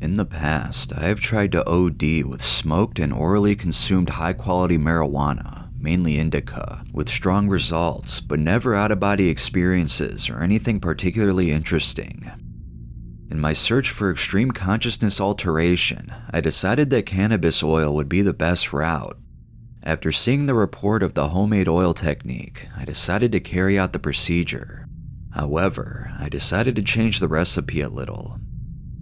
In the past, I have tried to OD with smoked and orally consumed high-quality marijuana, mainly indica, with strong results, but never out-of-body experiences or anything particularly interesting. In my search for extreme consciousness alteration, I decided that cannabis oil would be the best route. After seeing the report of the homemade oil technique, I decided to carry out the procedure. However, I decided to change the recipe a little.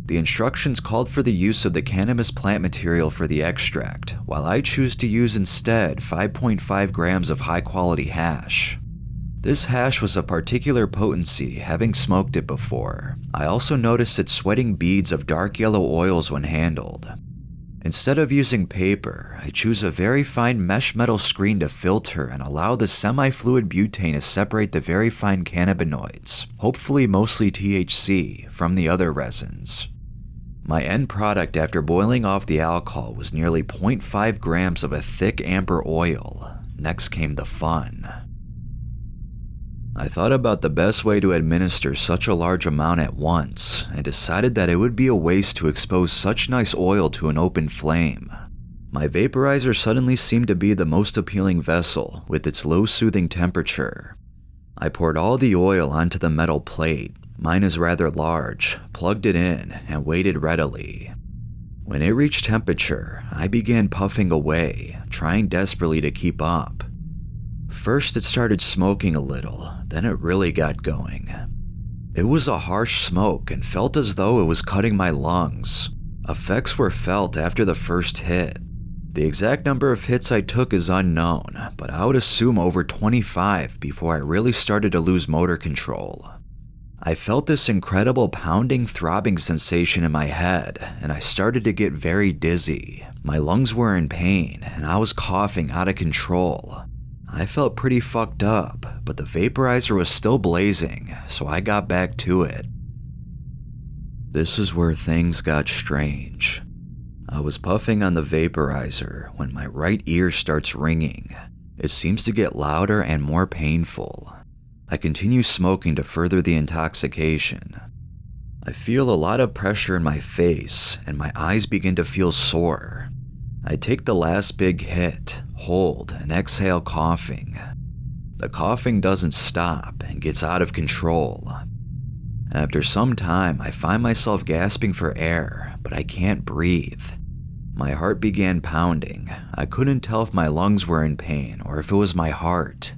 The instructions called for the use of the cannabis plant material for the extract, while I choose to use instead 5.5 grams of high-quality hash. This hash was of particular potency, having smoked it before. I also noticed it sweating beads of dark yellow oils when handled. Instead of using paper, I choose a very fine mesh metal screen to filter and allow the semi-fluid butane to separate the very fine cannabinoids, hopefully mostly THC, from the other resins. My end product after boiling off the alcohol was nearly 0.5 grams of a thick amber oil. Next came the fun. I thought about the best way to administer such a large amount at once and decided that it would be a waste to expose such nice oil to an open flame. My vaporizer suddenly seemed to be the most appealing vessel with its low soothing temperature. I poured all the oil onto the metal plate, mine is rather large, plugged it in, and waited readily. When it reached temperature, I began puffing away, trying desperately to keep up. First it started smoking a little, then it really got going. It was a harsh smoke and felt as though it was cutting my lungs. Effects were felt after the first hit. The exact number of hits I took is unknown, but I would assume over 25 before I really started to lose motor control. I felt this incredible pounding, throbbing sensation in my head, and I started to get very dizzy. My lungs were in pain, and I was coughing out of control. I felt pretty fucked up, but the vaporizer was still blazing, so I got back to it. This is where things got strange. I was puffing on the vaporizer when my right ear starts ringing. It seems to get louder and more painful. I continue smoking to further the intoxication. I feel a lot of pressure in my face, and my eyes begin to feel sore. I take the last big hit, hold, and exhale coughing. The coughing doesn't stop and gets out of control. After some time, I find myself gasping for air, but I can't breathe. My heart began pounding. I couldn't tell if my lungs were in pain or if it was my heart.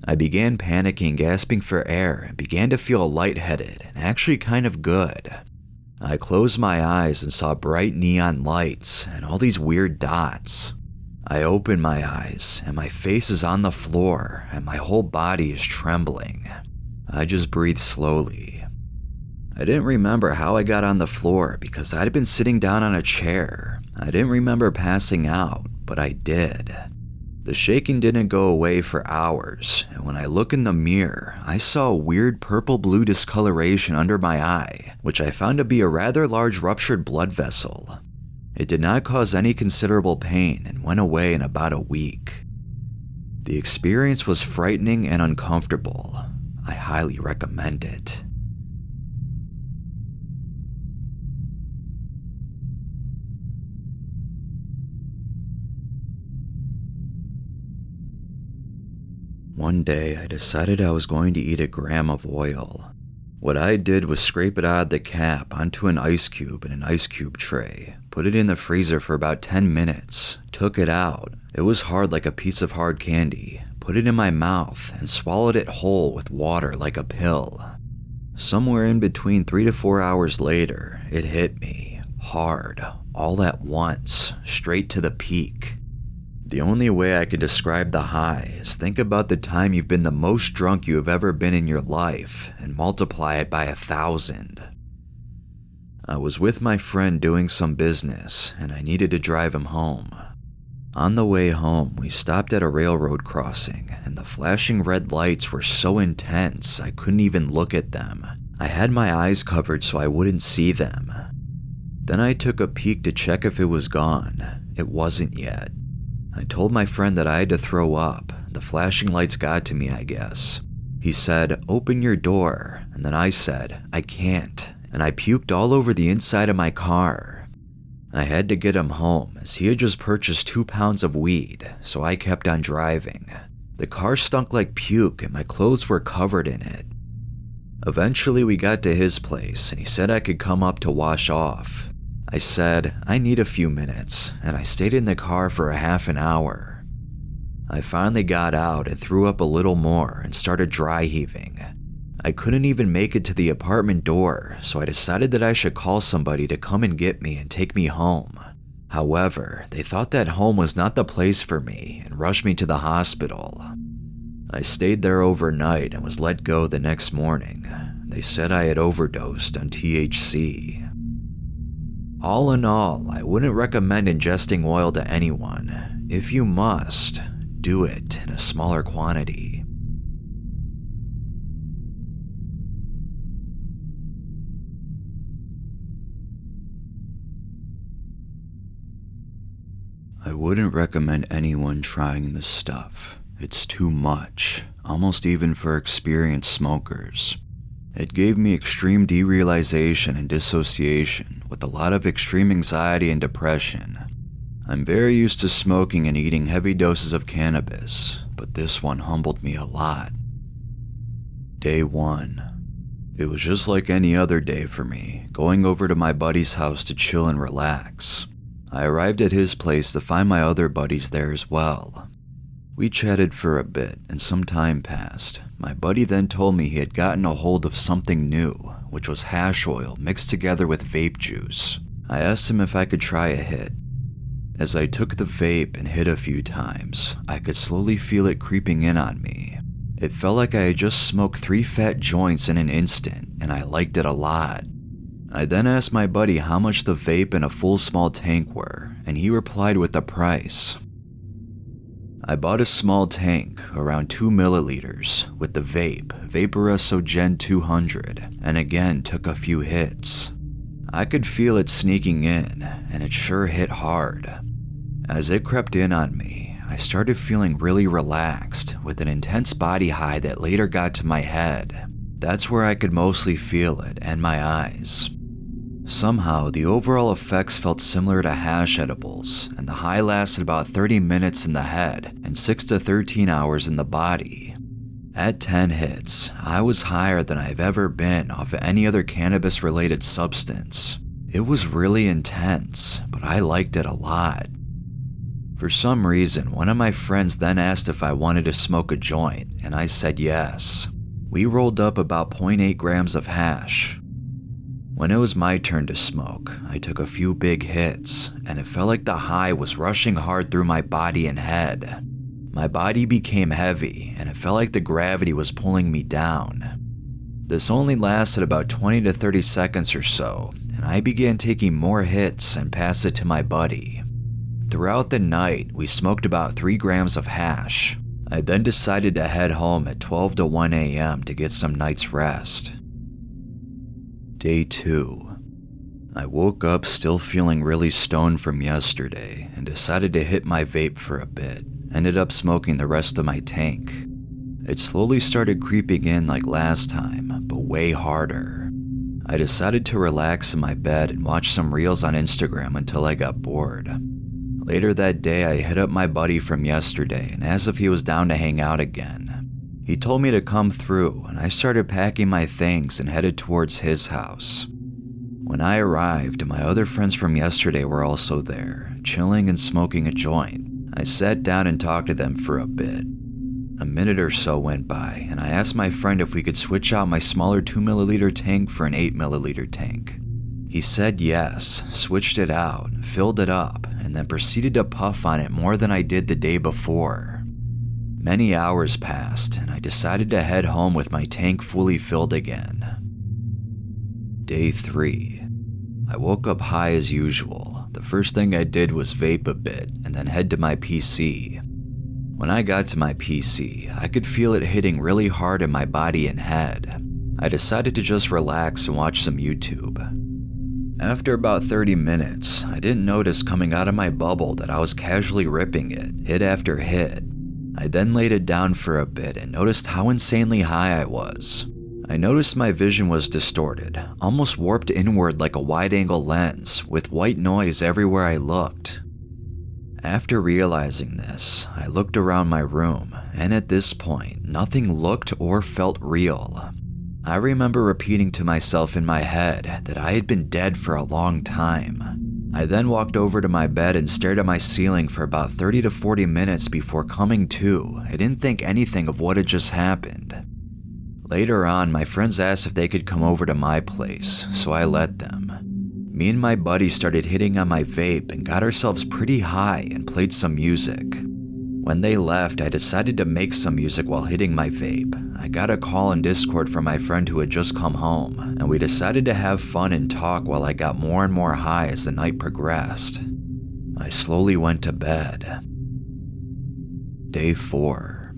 I began panicking, gasping for air, and began to feel lightheaded and actually kind of good. I closed my eyes and saw bright neon lights and all these weird dots. I opened my eyes and my face is on the floor and my whole body is trembling. I just breathed slowly. I didn't remember how I got on the floor because I'd been sitting down on a chair. I didn't remember passing out, but I did. The shaking didn't go away for hours, and when I look in the mirror, I saw a weird purple-blue discoloration under my eye, which I found to be a rather large ruptured blood vessel. It did not cause any considerable pain and went away in about a week. The experience was frightening and uncomfortable. I highly recommend it. One day, I decided I was going to eat a gram of oil. What I did was scrape it out of the cap onto an ice cube in an ice cube tray, put it in the freezer for about 10 minutes, took it out. It was hard like a piece of hard candy, put it in my mouth, and swallowed it whole with water like a pill. Somewhere in between 3 to 4 hours later, it hit me, hard, all at once, straight to the peak. The only way I can describe the high is think about the time you've been the most drunk you have ever been in your life and multiply it by 1,000. I was with my friend doing some business and I needed to drive him home. On the way home, we stopped at a railroad crossing and the flashing red lights were so intense I couldn't even look at them. I had my eyes covered so I wouldn't see them. Then I took a peek to check if it was gone. It wasn't yet. I told my friend that I had to throw up. The flashing lights got to me, I guess. He said, "Open your door," and then I said, "I can't," and I puked all over the inside of my car. I had to get him home as he had just purchased 2 pounds of weed, so I kept on driving. The car stunk like puke and my clothes were covered in it. Eventually we got to his place and he said I could come up to wash off. I said, I need a few minutes, and I stayed in the car for a half an hour. I finally got out and threw up a little more and started dry heaving. I couldn't even make it to the apartment door, so I decided that I should call somebody to come and get me and take me home. However, they thought that home was not the place for me and rushed me to the hospital. I stayed there overnight and was let go the next morning. They said I had overdosed on THC. All in all, I wouldn't recommend ingesting oil to anyone. If you must, do it in a smaller quantity. I wouldn't recommend anyone trying this stuff. It's too much, almost even for experienced smokers. It gave me extreme derealization and dissociation with a lot of extreme anxiety and depression. I'm very used to smoking and eating heavy doses of cannabis, but this one humbled me a lot. Day 1. It was just like any other day for me, going over to my buddy's house to chill and relax. I arrived at his place to find my other buddies there as well. We chatted for a bit and some time passed. My buddy then told me he had gotten a hold of something new, which was hash oil mixed together with vape juice. I asked him if I could try a hit. As I took the vape and hit a few times, I could slowly feel it creeping in on me. It felt like I had just smoked 3 fat joints in an instant, and I liked it a lot. I then asked my buddy how much the vape and a full small tank were, and he replied with the price. I bought a small tank, around 2 milliliters, with the vape, Vaporesso Gen 200, and again took a few hits. I could feel it sneaking in, and it sure hit hard. As it crept in on me, I started feeling really relaxed, with an intense body high that later got to my head. That's where I could mostly feel it, and my eyes. Somehow, the overall effects felt similar to hash edibles, and the high lasted about 30 minutes in the head and 6 to 13 hours in the body. At 10 hits, I was higher than I've ever been off of any other cannabis-related substance. It was really intense, but I liked it a lot. For some reason, one of my friends then asked if I wanted to smoke a joint, and I said yes. We rolled up about 0.8 grams of hash. When it was my turn to smoke, I took a few big hits, and it felt like the high was rushing hard through my body and head. My body became heavy, and it felt like the gravity was pulling me down. This only lasted about 20 to 30 seconds or so, and I began taking more hits and passed it to my buddy. Throughout the night, we smoked about 3 grams of hash. I then decided to head home at 12 to 1 a.m. to get some night's rest. Day 2. I woke up still feeling really stoned from yesterday and decided to hit my vape for a bit. Ended up smoking the rest of my tank. It slowly started creeping in like last time, but way harder. I decided to relax in my bed and watch some reels on Instagram until I got bored. Later that day, I hit up my buddy from yesterday and asked if he was down to hang out again. He told me to come through, and I started packing my things and headed towards his house. When I arrived, my other friends from yesterday were also there, chilling and smoking a joint. I sat down and talked to them for a bit. A minute or so went by, and I asked my friend if we could switch out my smaller 2 milliliter tank for an 8 milliliter tank. He said yes, switched it out, filled it up, and then proceeded to puff on it more than I did the day before. Many hours passed, and I decided to head home with my tank fully filled again. Day 3. I woke up high as usual. The first thing I did was vape a bit, and then head to my PC. When I got to my PC, I could feel it hitting really hard in my body and head. I decided to just relax and watch some YouTube. After about 30 minutes, I didn't notice coming out of my bubble that I was casually ripping it, hit after hit. I then laid it down for a bit and noticed how insanely high I was. I noticed my vision was distorted, almost warped inward like a wide-angle lens, with white noise everywhere I looked. After realizing this, I looked around my room, and at this point, nothing looked or felt real. I remember repeating to myself in my head that I had been dead for a long time. I then walked over to my bed and stared at my ceiling for about 30 to 40 minutes before coming to. I didn't think anything of what had just happened. Later on, my friends asked if they could come over to my place, so I let them. Me and my buddy started hitting on my vape and got ourselves pretty high and played some music. When they left, I decided to make some music while hitting my vape. I got a call in Discord from my friend who had just come home, and we decided to have fun and talk while I got more and more high as the night progressed. I slowly went to bed. Day 4.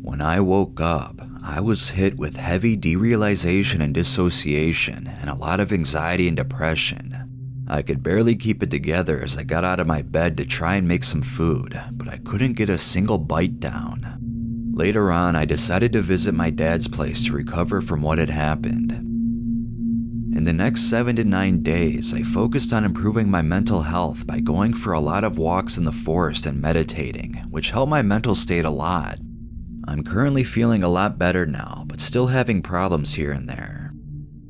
When I woke up, I was hit with heavy derealization and dissociation and a lot of anxiety and depression. I could barely keep it together as I got out of my bed to try and make some food, but I couldn't get a single bite down. Later on, I decided to visit my dad's place to recover from what had happened. In the next 7 to 9 days, I focused on improving my mental health by going for a lot of walks in the forest and meditating, which helped my mental state a lot. I'm currently feeling a lot better now, but still having problems here and there.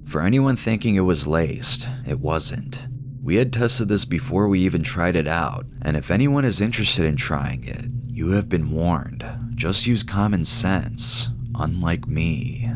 For anyone thinking it was laced, it wasn't. We had tested this before we even tried it out, and if anyone is interested in trying it, you have been warned. Just use common sense, unlike me.